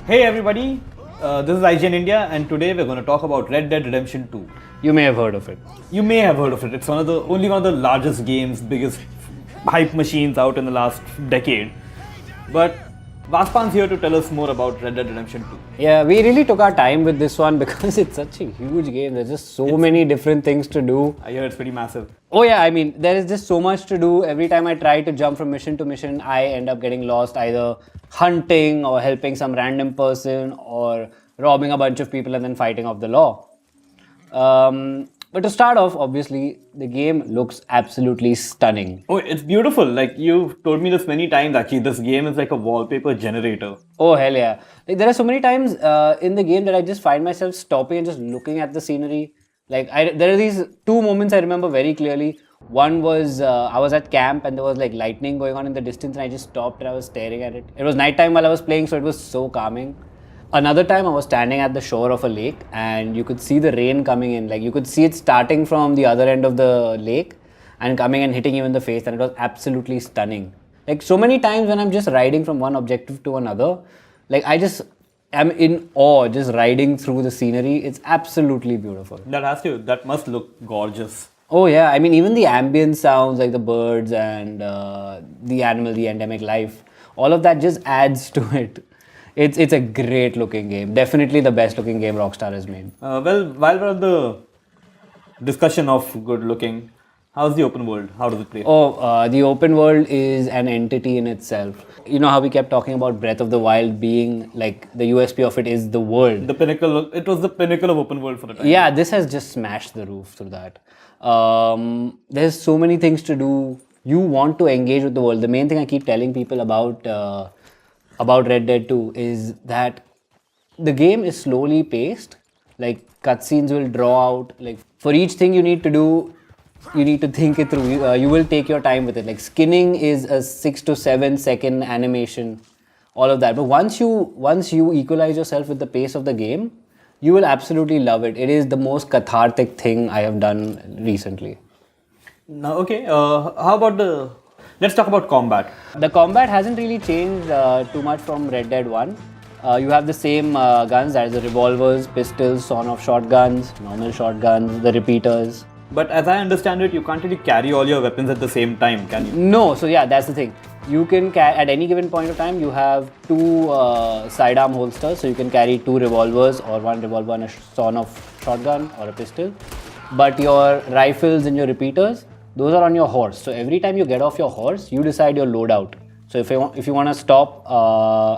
Hey everybody, this is IGN India, and today we're going to talk about Red Dead Redemption 2. You may have heard of it. You may have heard of it. It's only one of the largest games, biggest hype machines out in the last decade. But Vaspan's here to tell us more about Red Dead Redemption 2. Yeah, we really took our time with this one because it's such a huge game. There's just so many different things to do. I hear it's pretty massive. Oh yeah, I mean, there is just so much to do. Every time I try to jump from mission to mission, I end up getting lost either hunting or helping some random person or robbing a bunch of people and then fighting off the law. But to start off, obviously, the game looks absolutely stunning. Oh, it's beautiful. Like you've told me this many times actually, this game is like a wallpaper generator. Oh hell yeah. Like there are so many times in the game that I just find myself stopping and just looking at the scenery. Like there are these two moments I remember very clearly. One was I was at camp and there was like lightning going on in the distance and I just stopped and I was staring at it. It was nighttime while I was playing, so it was so calming. Another time I was standing at the shore of a lake and you could see the rain coming in. Like you could see it starting from the other end of the lake and coming and hitting you in the face, and it was absolutely stunning. Like so many times when I'm just riding from one objective to another, like I'm in awe just riding through the scenery. It's absolutely beautiful. That must look gorgeous. Oh yeah, I mean even the ambient sounds like the birds and the endemic life, all of that just adds to it. It's a great looking game. Definitely the best looking game Rockstar has made. Well, while we're at the discussion of good looking, how's the open world? How does it play? The open world is an entity in itself. You know how we kept talking about Breath of the Wild being like the USP of it is the world. The pinnacle. It was the pinnacle of open world for the time. Yeah, this has just smashed the roof through that. There's so many things to do. You want to engage with the world. The main thing I keep telling people about Red Dead 2 is that the game is slowly paced. Like cutscenes will draw out. Like for each thing you need to do, you need to think it through. You will take your time with it. Like skinning is a 6 to 7 second animation, all of that. But once you equalize yourself with the pace of the game, you will absolutely love it. It is the most cathartic thing I have done recently. Now, okay. How about let's talk about combat. The combat hasn't really changed too much from Red Dead 1. You have the same guns, that is the revolvers, pistols, sawn-off shotguns, normal shotguns, the repeaters. But as I understand it, you can't really carry all your weapons at the same time, can you? No, so yeah, that's the thing. You can at any given point of time, you have two sidearm holsters, so you can carry two revolvers or one revolver and a sawn-off shotgun or a pistol. But your rifles and your repeaters, those are on your horse. So every time you get off your horse, you decide your loadout. So if you want to stop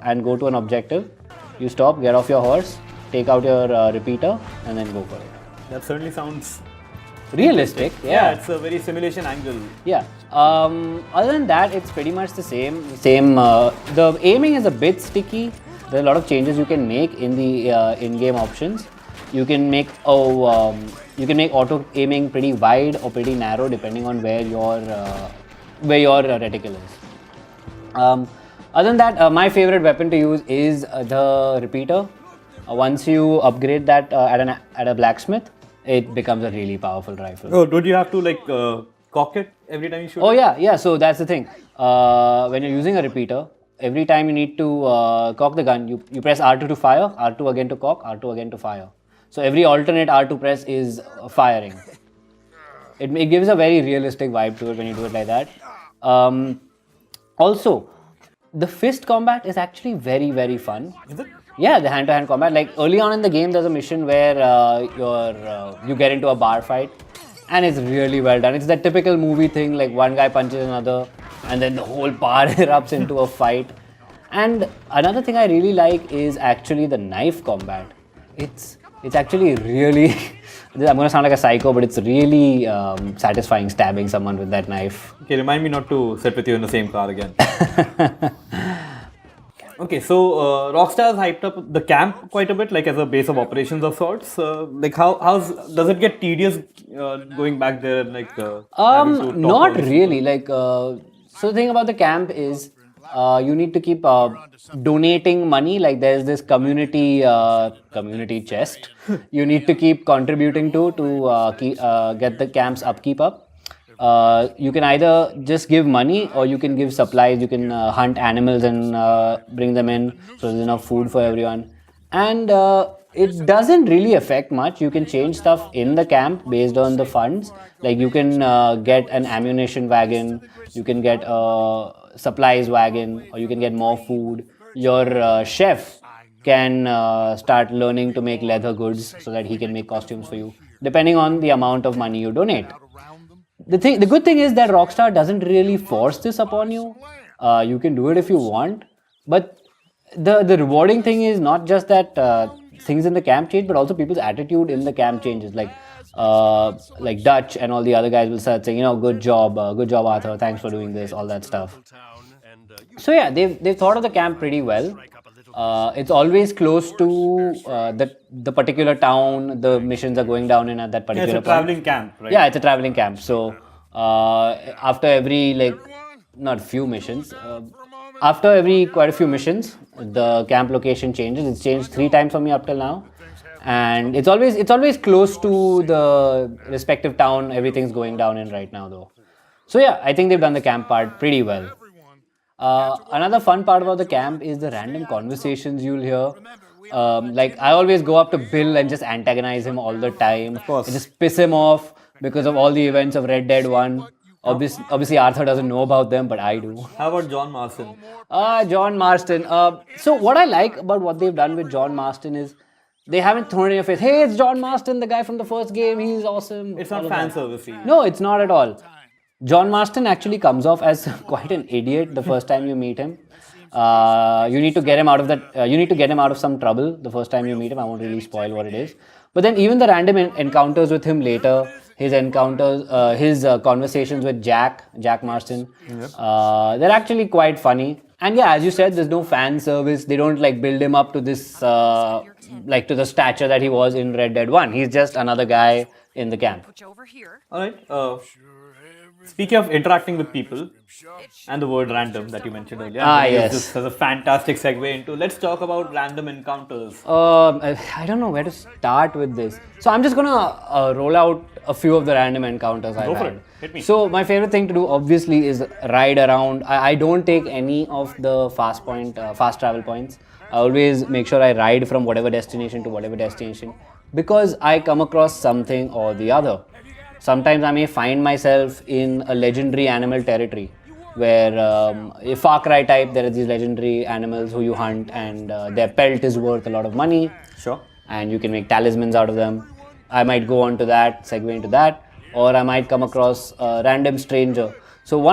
and go to an objective, you stop, get off your horse, take out your repeater, and then go for it. That certainly sounds realistic. Yeah, it's a very simulation angle. Yeah. Other than that, it's pretty much the same. The aiming is a bit sticky. There are a lot of changes you can make in the in-game options. You can make auto aiming pretty wide or pretty narrow depending on where your reticle is. Other than that, my favorite weapon to use is the repeater. Once you upgrade that at a blacksmith, it becomes a really powerful rifle. Oh, don't you have to cock it every time you shoot? Oh yeah. So that's the thing. When you're using a repeater, every time you need to cock the gun, you press R2 to fire, R2 again to cock, R2 again to fire. So every alternate R2 press is firing. It gives a very realistic vibe to it when you do it like that. Also, the fist combat is actually very, very fun. Is it? Yeah, the hand-to-hand combat. Like early on in the game, there's a mission where you get into a bar fight, and it's really well done. It's that typical movie thing, like one guy punches another, and then the whole bar erupts into a fight. And another thing I really like is actually the knife combat. It's actually really, I'm going to sound like a psycho, but it's really satisfying stabbing someone with that knife. Okay, remind me not to sit with you in the same car again. Okay, so Rockstar has hyped up the camp quite a bit, like as a base of operations of sorts. Does it get tedious going back there? Not really. So the thing about the camp is you need to keep donating money. Like there's this community chest you need to keep contributing to get the camp's upkeep up. You can either just give money or you can give supplies. You can hunt animals and bring them in, so there's enough food for everyone. And it doesn't really affect much. You can change stuff in the camp based on the funds. Like you can get an ammunition wagon, you can get a supplies wagon, or you can get more food. Your chef can start learning to make leather goods so that he can make costumes for you, depending on the amount of money you donate. The good thing is that Rockstar doesn't really force this upon you. You can do it if you want, but the rewarding thing is not just that things in the camp change, but also people's attitude in the camp changes. Like Dutch and all the other guys will start saying, good job, Arthur, thanks for doing this, all that stuff. So yeah, they've thought of the camp pretty well. It's always close to the particular town the missions are going down in at that particular it's a traveling camp, right? Yeah, it's a traveling camp. So after every not few missions, after every quite a few missions, the camp location changes. It's changed 3 times for me up till now, and it's always close to the respective town everything's going down in right now though. So yeah, I think they've done the camp part pretty well. Another fun part about the camp is the random conversations you'll hear. Like I always go up to Bill and just antagonize him all the time. Of course. And just piss him off because of all the events of Red Dead 1. Obviously Arthur doesn't know about them, but I do. How about John Marston? John Marston. So what I like about what they've done with John Marston is they haven't thrown in your face, hey, it's John Marston, the guy from the first game, he's awesome. It's not fan servicey. No, it's not at all. John Marston actually comes off as quite an idiot the first time you meet him. You need to get him out of that. You need to get him out of some trouble the first time you meet him. I won't really spoil what it is. But then even the random encounters with him later, his encounters, his conversations with Jack Marston, they're actually quite funny. And yeah, as you said, there's no fan service. They don't build him up to this, to the stature that he was in Red Dead 1. He's just another guy in the camp. All right. Speaking of interacting with people and the word random that you mentioned earlier, yes. This has a fantastic segue into let's talk about random encounters. I don't know where to start with this. So I'm just gonna roll out a few of the random encounters I've Go for had. it. Hit me. So my favorite thing to do obviously is ride around. I don't take any of the fast travel points. I always make sure I ride from whatever destination to whatever destination because I come across something or the other. Sometimes I may find myself in a legendary animal territory where a Far Cry type, there are these legendary animals who you hunt and their pelt is worth a lot of money. Sure. And you can make talismans out of them. I might go on to that, segue into that, or I might come across a random stranger. So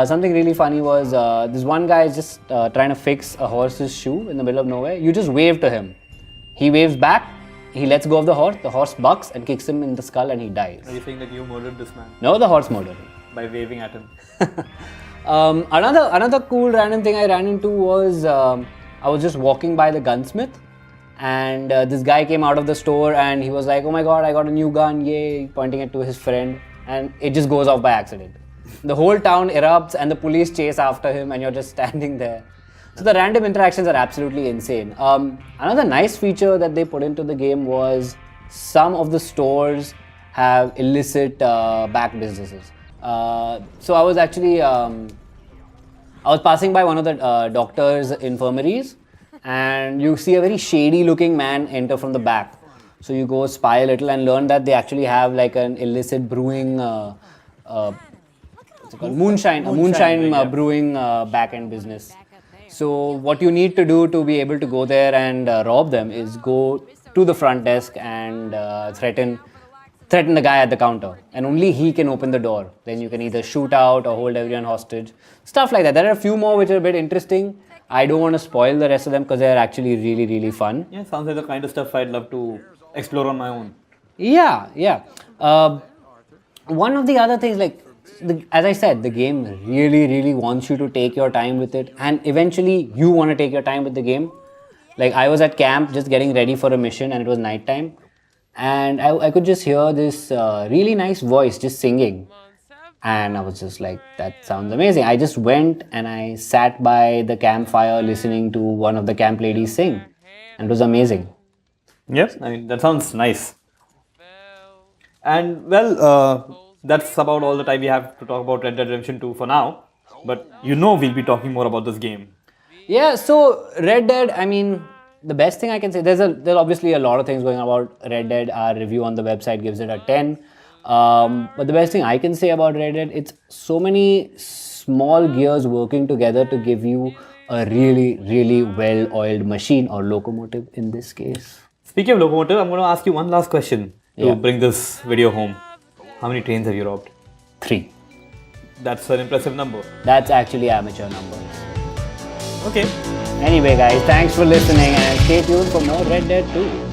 something really funny was this one guy is just trying to fix a horse's shoe in the middle of nowhere. You just wave to him. He waves back. He lets go of the horse bucks and kicks him in the skull and he dies. Are you saying that you murdered this man? No, the horse murdered him. By waving at him. Another cool random thing I ran into was I was just walking by the gunsmith and this guy came out of the store and he was like, oh my god, I got a new gun, yay, pointing it to his friend, and it just goes off by accident. The whole town erupts and the police chase after him and you're just standing there. So the random interactions are absolutely insane. Another nice feature that they put into the game was some of the stores have illicit back businesses. So I was actually, I was passing by one of the doctor's infirmaries and you see a very shady looking man enter from the back. So you go spy a little and learn that they actually have an illicit brewing, moonshine brewing back-end business. So what you need to do to be able to go there and rob them is go to the front desk and threaten the guy at the counter, and only he can open the door. Then you can either shoot out or hold everyone hostage, stuff like that. There are a few more which are a bit interesting. I don't want to spoil the rest of them because they're actually really, really fun. Yeah, sounds like the kind of stuff I'd love to explore on my own. Yeah. One of the other things, as I said, the game really, really wants you to take your time with it, and eventually you want to take your time with the game. I was at camp just getting ready for a mission and it was nighttime, and I could just hear this really nice voice just singing, and I was just like, that sounds amazing. I just went and I sat by the campfire listening to one of the camp ladies sing, and it was amazing. Yes, I mean, that sounds nice. And that's about all the time we have to talk about Red Dead Redemption 2 for now. But we'll be talking more about this game. Yeah, so Red Dead, I mean, the best thing I can say, there's obviously a lot of things going on about Red Dead. Our review on the website gives it a 10. But the best thing I can say about Red Dead, it's so many small gears working together to give you a really, really well-oiled machine, or locomotive in this case. Speaking of locomotive, I'm going to ask you one last question to bring this video home. How many trains have you robbed? 3. That's an impressive number. That's actually amateur numbers. Okay. Anyway guys, thanks for listening and stay tuned for more Red Dead 2.